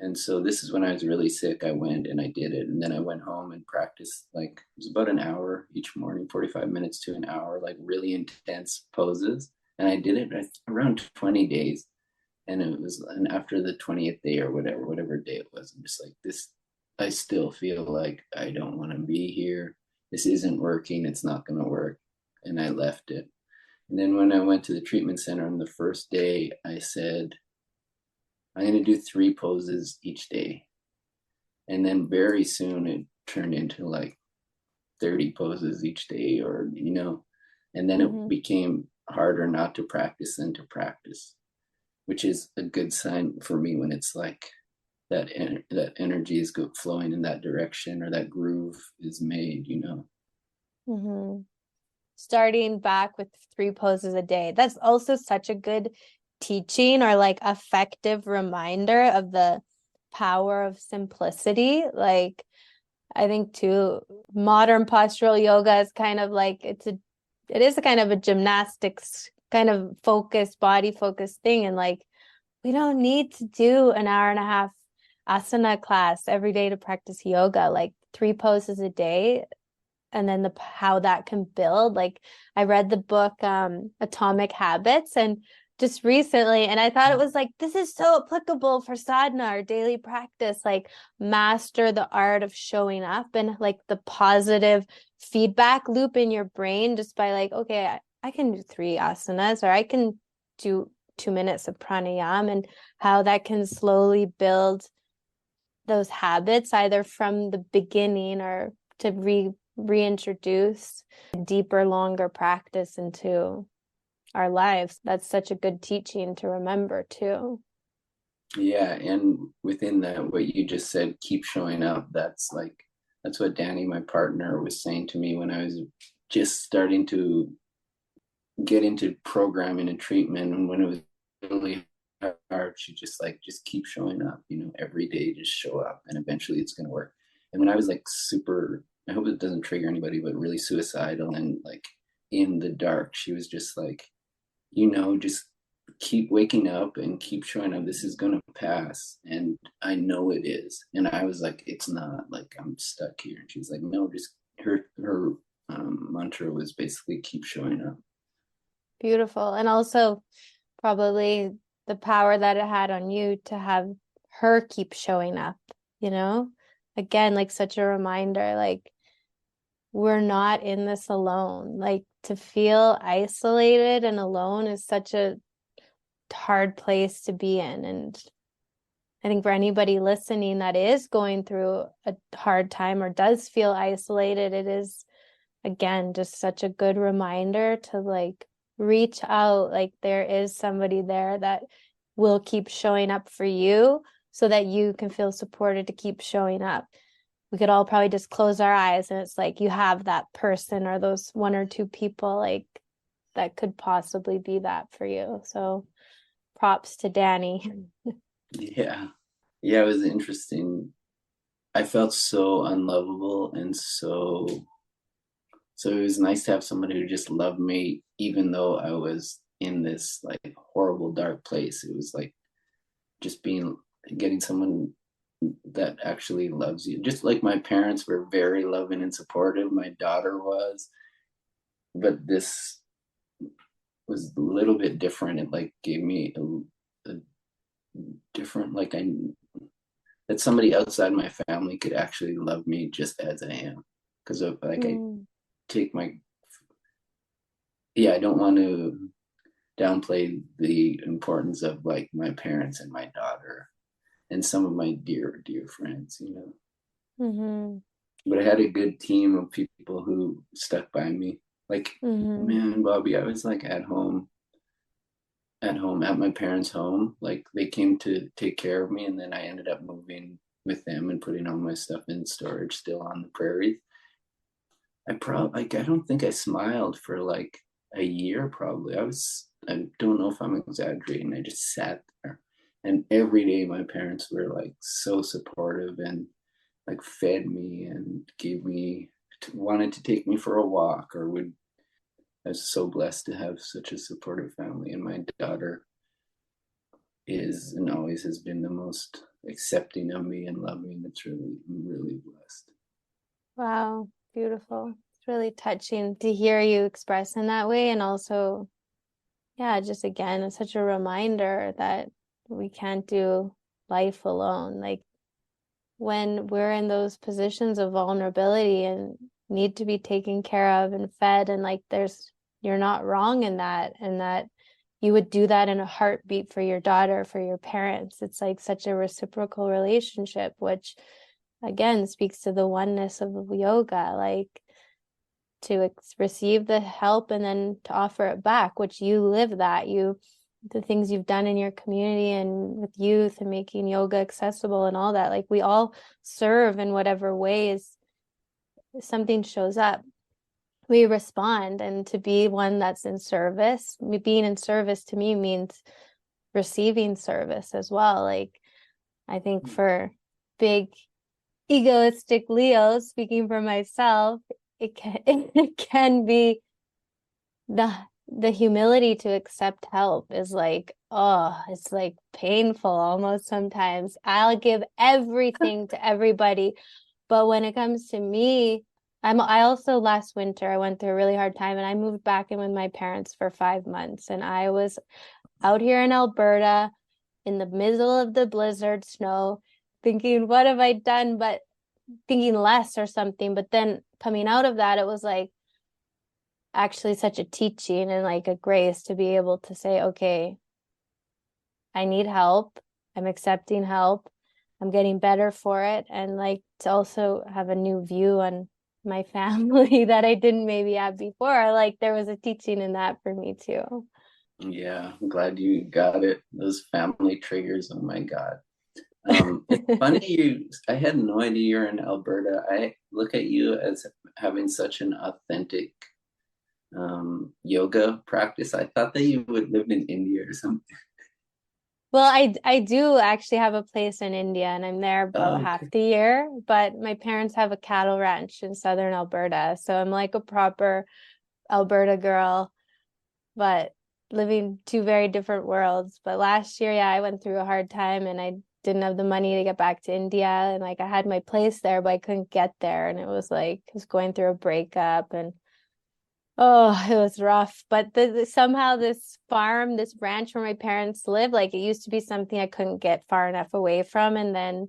And so this is when I was really sick. I went and I did it, and then I went home and practiced, like it was about an hour each morning, 45 minutes to an hour, like really intense poses. And I did it around 20 days. And after the 20th day or whatever day it was, I'm just like, this, I still feel like I don't want to be here. this isn't working, it's not going to work. And I left it. And then when I went to the treatment center on the first day, I said, I'm going to do 3 poses each day. And then very soon it turned into like 30 poses each day, or, and then it became harder not to practice than to practice, which is a good sign for me when it's like that energy is flowing in that direction, or that groove is made, Starting back with 3 poses a day. That's also such a good teaching, or like effective reminder of the power of simplicity. Like, I think too, modern postural yoga is kind of like, it is a kind of a gymnastics kind of focused, body focused thing. And like, we don't need to do an hour and a half asana class every day to practice yoga. Like 3 poses a day, and then how that can build. Like, I read the book Atomic Habits and just recently, and I thought it was like, this is so applicable for sadhana, our daily practice. Like, master the art of showing up, and like the positive feedback loop in your brain, just by like, okay, I can do 3 asanas, or I can do 2 minutes of pranayama, and how that can slowly build those habits, either from the beginning or to reintroduce deeper, longer practice into our lives. That's such a good teaching to remember too. Yeah, and within that, what you just said, keep showing up. That's what Danny, my partner, was saying to me when I was just starting to get into programming and treatment, and when it was really hard, she just keep showing up, every day, just show up, and eventually it's going to work. And when I was like super, I hope it doesn't trigger anybody, but really suicidal and like in the dark, she was just like, just keep waking up and keep showing up. This is going to pass. And I know it is. And I was like, it's not, like I'm stuck here. And she's like, no, just her mantra was basically keep showing up. Beautiful. And also probably the power that it had on you to have her keep showing up, again, like such a reminder, like, we're not in this alone. Like, to feel isolated and alone is such a hard place to be in. And I think for anybody listening that is going through a hard time or does feel isolated, it is, again, just such a good reminder to like reach out. Like, there is somebody there that will keep showing up for you, so that you can feel supported to keep showing up. We could all probably just close our eyes, and it's like you have that person or those 1 or 2 people like that could possibly be that for you. So props to Danny. Yeah. Yeah, it was interesting. I felt so unlovable, and so it was nice to have someone who just loved me, even though I was in this like horrible dark place. It was like just getting someone that actually loves you. Just like my parents were very loving and supportive, my daughter was, but this was a little bit different. It like gave me a different, like, that somebody outside my family could actually love me just as I am. Because of like I take my, I don't want to downplay the importance of like my parents and my daughter and some of my dear friends, But I had a good team of people who stuck by me. Like, man, Bobby, I was like at my parents' home. Like, they came to take care of me, and then I ended up moving with them and putting all my stuff in storage still on the prairies. I don't think I smiled for like a year, probably. I don't know if I'm exaggerating. I just sat there, and every day my parents were like so supportive and like fed me and wanted to take me for a walk, or would. I was so blessed to have such a supportive family, and my daughter is and always has been the most accepting of me and loving. I'm really blessed. Wow, beautiful. It's really touching to hear you express in that way. And also, just again, it's such a reminder that we can't do life alone. Like, when we're in those positions of vulnerability and need to be taken care of and fed, and like you're not wrong in that, and that you would do that in a heartbeat for your daughter, for your parents. It's like such a reciprocal relationship, which again speaks to the oneness of yoga, like to receive the help and then to offer it back, which you live that. The things you've done in your community and with youth and making yoga accessible and all that, like we all serve in whatever ways something shows up, we respond. And to be one that's in service, being in service to me means receiving service as well. Like I think for big egoistic Leos, speaking for myself, it can be the humility to accept help is like, oh, it's like painful almost sometimes. I'll give everything to everybody, but when it comes to me, I also last winter I went through a really hard time, and I moved back in with my parents for 5 months, and I was out here in Alberta in the middle of the blizzard snow thinking, what have I done? But thinking less or something. But then coming out of that, it was like actually such a teaching and like a grace to be able to say, okay, I need help. I'm accepting help. I'm getting better for it. And like to also have a new view on my family that I didn't maybe have before. Like there was a teaching in that for me too. Yeah, I'm glad you got it. Those family triggers, oh my God. It's funny I had no idea you're in Alberta. I look at you as having such an authentic yoga practice. I thought that you would live in India or something. Well, I do actually have a place in India, and I'm there about Oh, half okay. the year, but my parents have a cattle ranch in southern Alberta. So I'm like a proper Alberta girl, but living two very different worlds. But last year, yeah, I went through a hard time, and I didn't have the money to get back to India. And like I had my place there, but I couldn't get there. And it was like I was going through a breakup, and oh, it was rough. But somehow this farm, this ranch where my parents live, like it used to be something I couldn't get far enough away from. And then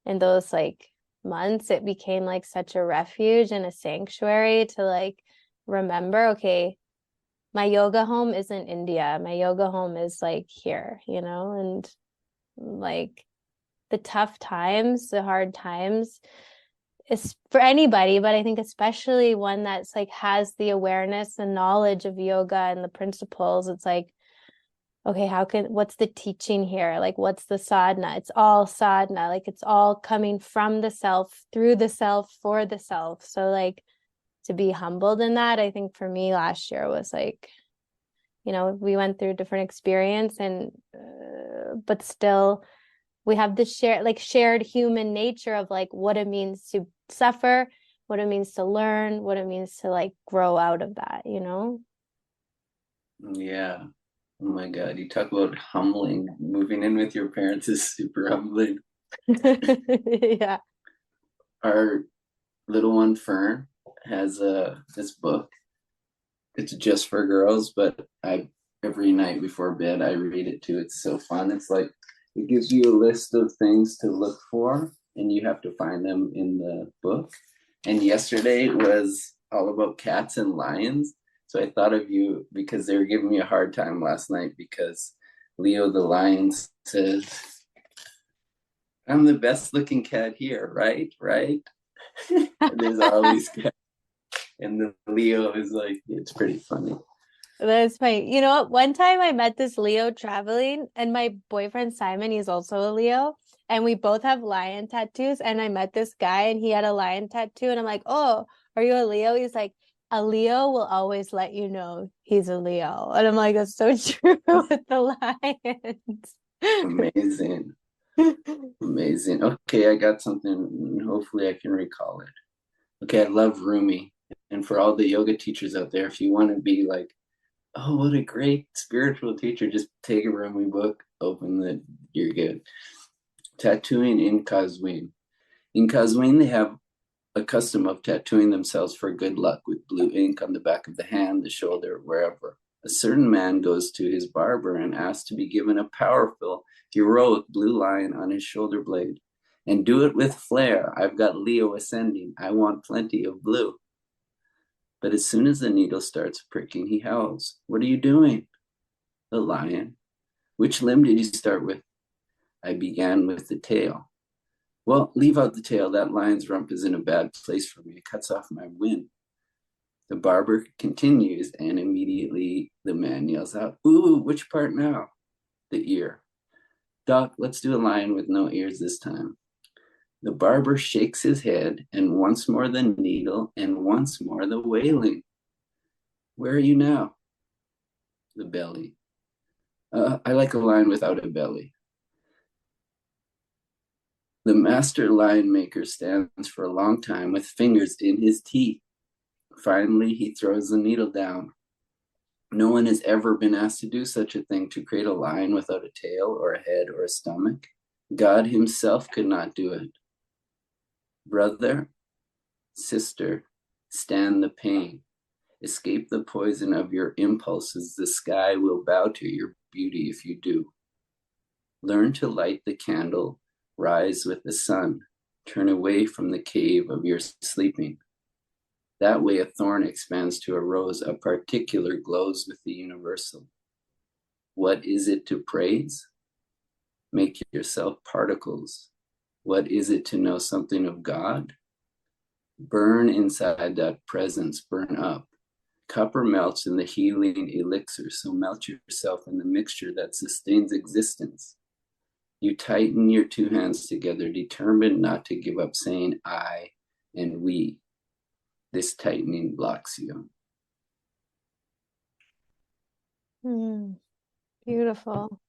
in those like months, it became like such a refuge and a sanctuary to like remember, okay, my yoga home isn't India. My yoga home is like here, and like the tough times, the hard times, is for anybody, but I think especially one that's like has the awareness and knowledge of yoga and the principles. It's like, okay, what's the teaching here? Like, what's the sadhana? It's all sadhana. Like, it's all coming from the self, through the self, for the self. So, like, to be humbled in that, I think for me last year was like, we went through a different experience, and but still we have this shared human nature of like what it means to suffer, what it means to learn, what it means to like grow out of that. Yeah. Oh my God. You talk about humbling. Moving in with your parents is super humbling. Yeah. Our little one, Fern, has this book. It's just for girls, but I every night before bed I read it too. It's so fun. It's like it gives you a list of things to look for, and you have to find them in the book. And yesterday was all about cats and lions. So I thought of you because they were giving me a hard time last night because Leo the lion says, "I'm the best looking cat here, right? Right?" There's all these cats, and the Leo is like, it's pretty funny. That's funny. You know what? One time I met this Leo traveling, and my boyfriend Simon, he's also a Leo, and we both have lion tattoos. And I met this guy, and he had a lion tattoo, and I'm like, "Oh, are you a Leo?" He's like, "A Leo will always let you know he's a Leo," and I'm like, "That's so true with the lions." Amazing. Amazing. Okay, I got something. Hopefully, I can recall it. Okay, I love Rumi. And for all the yoga teachers out there, if you want to be like, oh, what a great spiritual teacher, just take a Rumi book, open it, you're good. Tattooing in Kazwin. In Kazwin, they have a custom of tattooing themselves for good luck with blue ink on the back of the hand, the shoulder, wherever. A certain man goes to his barber and asks to be given a powerful, heroic blue line on his shoulder blade. And do it with flair. I've got Leo ascending. I want plenty of blue. But as soon as the needle starts pricking, he howls. What are you doing? The lion. Which limb did you start with? I began with the tail. Well, leave out the tail. That lion's rump is in a bad place for me. It cuts off my wind. The barber continues, and immediately the man yells out, ooh, which part now? The ear. Doc, let's do a lion with no ears this time. The barber shakes his head, and once more the needle, and once more the wailing. Where are you now? The belly. I like a lion without a belly. The master lion maker stands for a long time with fingers in his teeth. Finally, he throws the needle down. No one has ever been asked to do such a thing, to create a lion without a tail or a head or a stomach. God himself could not do it. Brother, sister, stand the pain. Escape the poison of your impulses. The sky will bow to your beauty if you do. Learn to light the candle, rise with the sun, turn away from the cave of your sleeping. That way a thorn expands to a rose, a particular glows with the universal. What is it to praise? Make yourself particles. What is it to know something of God? Burn inside that presence, burn up. Copper melts in the healing elixir, so melt yourself in the mixture that sustains existence. You tighten your two hands together, determined not to give up saying I and we. This tightening blocks you. Beautiful.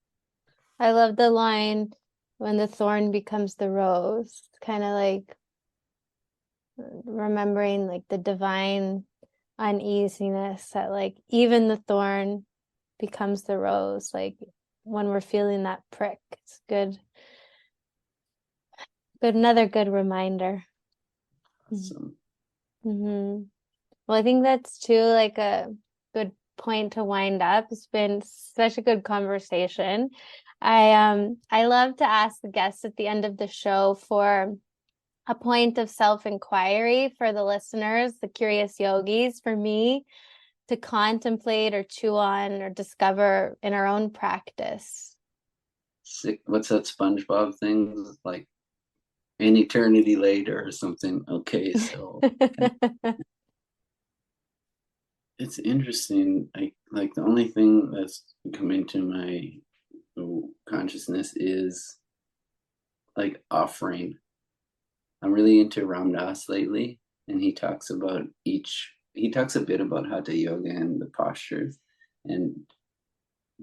I love the line, when the thorn becomes the rose. Kind of like remembering like the divine uneasiness that like even the thorn becomes the rose, like when we're feeling that prick. It's good, another good reminder. Awesome. Well, I think that's too like a good point to wind up. It's been such a good conversation. I love to ask the guests at the end of the show for a point of self-inquiry for the listeners, the curious yogis, for me to contemplate or chew on or discover in our own practice. What's that SpongeBob thing? Like an eternity later or something. Okay, so it's interesting. Like the only thing that's come into my consciousness is like offering. I'm really into Ram Dass lately, and he talks a bit about hatha yoga and the postures, and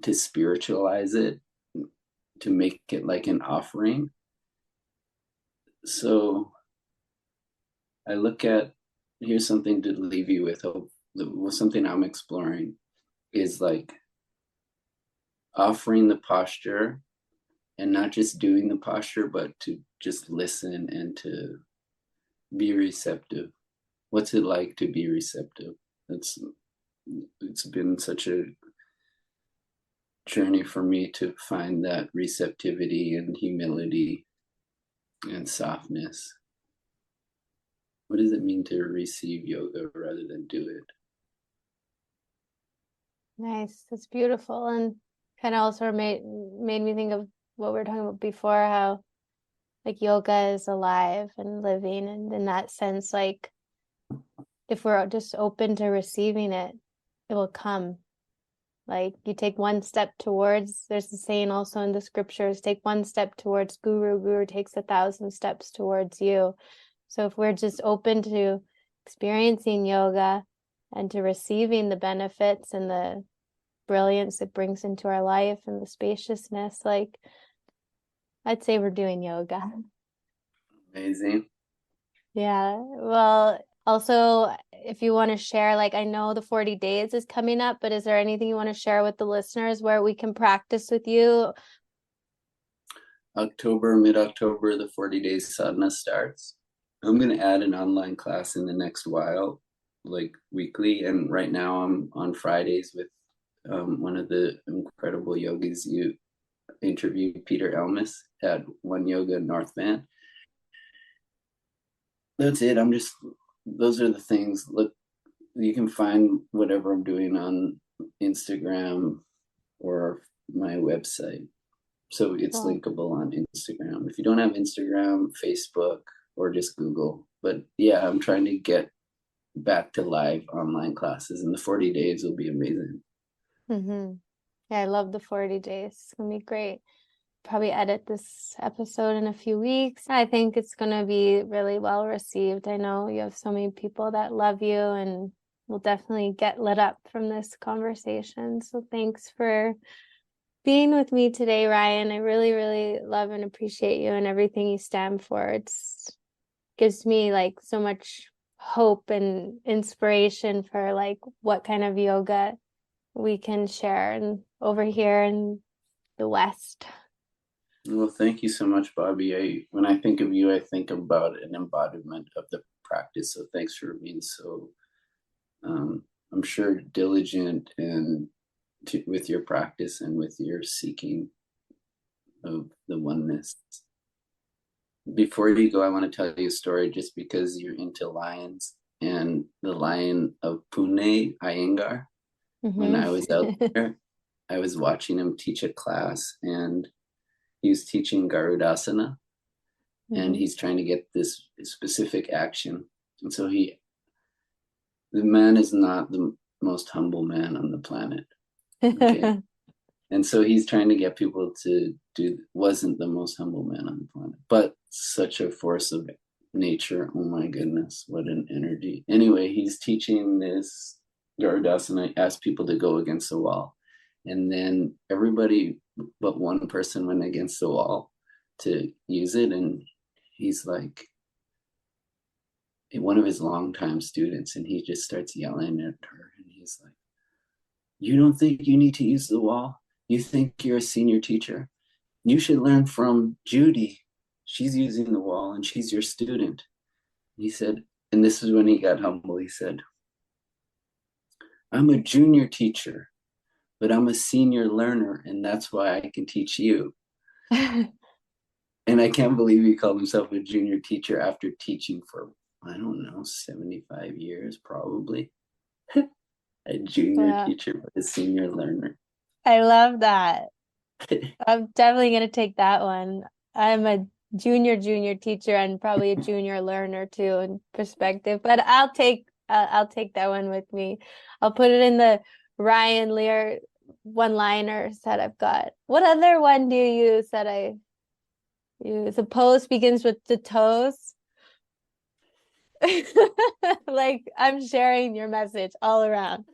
to spiritualize it, to make it like an offering. So I look at, here's something to leave you with, something I'm exploring is like offering the posture, and not just doing the posture, but to just listen and to be receptive. What's it like to be receptive? It's been such a journey for me to find that receptivity and humility and softness. What does it mean to receive yoga rather than do it? Nice. That's beautiful. And kind of also made me think of what we were talking about before, how like yoga is alive and living. And in that sense, like if we're just open to receiving it, it will come. Like you take one step towards, there's the saying also in the scriptures, take one step towards guru takes 1,000 steps towards you. So if we're just open to experiencing yoga and to receiving the benefits and the brilliance it brings into our life and the spaciousness, like I'd say we're doing yoga. Amazing. Yeah. Well, also, if you want to share, like I know the 40 days is coming up, but is there anything you want to share with the listeners where we can practice with you? Mid-October, the 40 days sadhana starts. I'm going to add an online class in the next while, like weekly. And right now I'm on Fridays with one of the incredible yogis you interviewed, Peter Elmis, at One Yoga North Van. That's it. Those are the things. Look, you can find whatever I'm doing on Instagram or my website. So it's Cool. linkable on Instagram. If you don't have Instagram, Facebook, or just Google. But yeah, I'm trying to get back to live online classes, and the 40 days will be amazing. Mm-hmm. Yeah, I love the 40 days. It's gonna be great. Probably edit this episode in a few weeks. I think it's gonna be really well received. I know you have so many people that love you and will definitely get lit up from this conversation. So thanks for being with me today, Ryan. I really, really love and appreciate you and everything you stand for. It's gives me like so much hope and inspiration for like what kind of yoga we can share and over here in the West. Well, thank you so much, Bobby. When I think of you, I think about an embodiment of the practice. So thanks for being so, I'm sure, diligent and with your practice and with your seeking of the oneness. Before you go, I want to tell you a story just because you're into lions. And the lion of Pune, Iyengar, when I was out Mm-hmm. there, I was watching him teach a class, and he was teaching Garudasana, and Mm-hmm. he's trying to get this specific action. And so the man is not the most humble man on the planet. Okay. And so he's trying to get people to wasn't the most humble man on the planet, but such a force of nature. Oh my goodness, what an energy. Anyway, he's teaching this Garudasana, asked people to go against the wall. And then everybody but one person went against the wall to use it. And he's like, one of his longtime students, and he just starts yelling at her. And he's like, "You don't think you need to use the wall? You think you're a senior teacher? You should learn from Judy. She's using the wall and she's your student." He said, and this is when he got humble, he said, "I'm a junior teacher, but I'm a senior learner, and that's why I can teach you." And I can't believe he called himself a junior teacher after teaching for, I don't know, 75 years, probably. A junior Wow. teacher, but a senior learner. I love that. I'm definitely gonna take that one. I'm a junior teacher and probably a junior learner too in perspective, but I'll take that one with me. I'll put it in the Ryan Leier one-liners that I've got. What other one do you use that I use? The pose begins with the toes. Like I'm sharing your message all around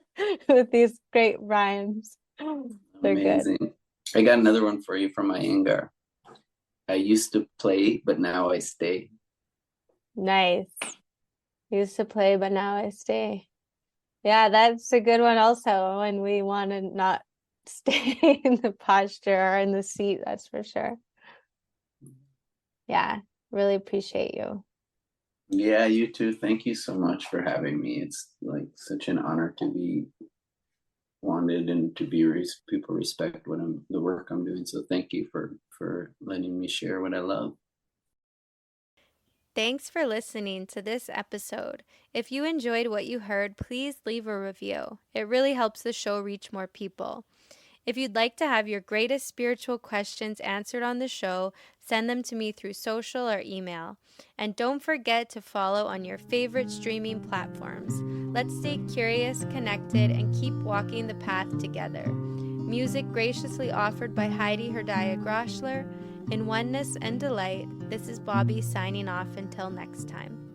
with these great rhymes. They're good. Amazing. I got another one for you from Iyengar. I used to play, but now I stay. Nice. Used to play, but now I stay. Yeah, that's a good one also when we want to not stay in the posture or in the seat, that's for sure. Yeah, really appreciate you. Yeah, you too. Thank you so much for having me. It's like such an honor to be wanted and to be people respect the work I'm doing. So thank you for letting me share what I love. Thanks for listening to this episode. If you enjoyed what you heard, please leave a review. It really helps the show reach more people. If you'd like to have your greatest spiritual questions answered on the show, send them to me through social or email. And don't forget to follow on your favorite streaming platforms. Let's stay curious, connected, and keep walking the path together. Music graciously offered by Heidi Herdaya Groschler. In oneness and delight, this is Bobby signing off until next time.